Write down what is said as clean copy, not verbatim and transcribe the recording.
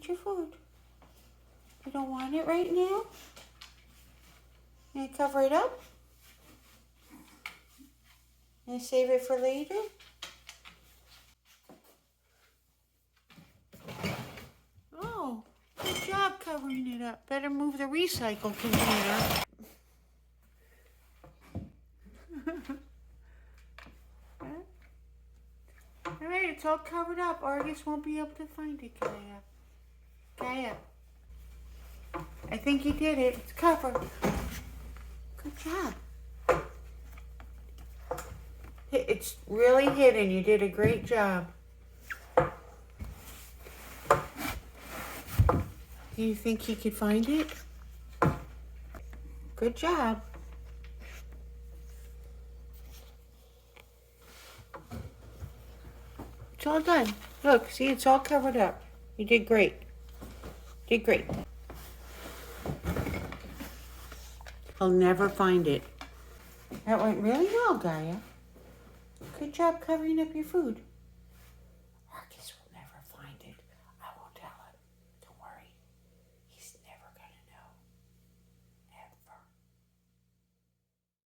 Eat your food. You don't want it right now? And cover it up? And save it for later? Oh, good job covering it up. Better move the recycle container. All right, it's all covered up. Argus won't be able to find it, Gaia. Gaia. I think you did it. It's covered. Good job. It's really hidden. You did a great job. Do you think he could find it? Good job. It's all done. Look, see, it's all covered up. You did great. Did great. He'll never find it. That went really well, Gaia. Good job covering up your food.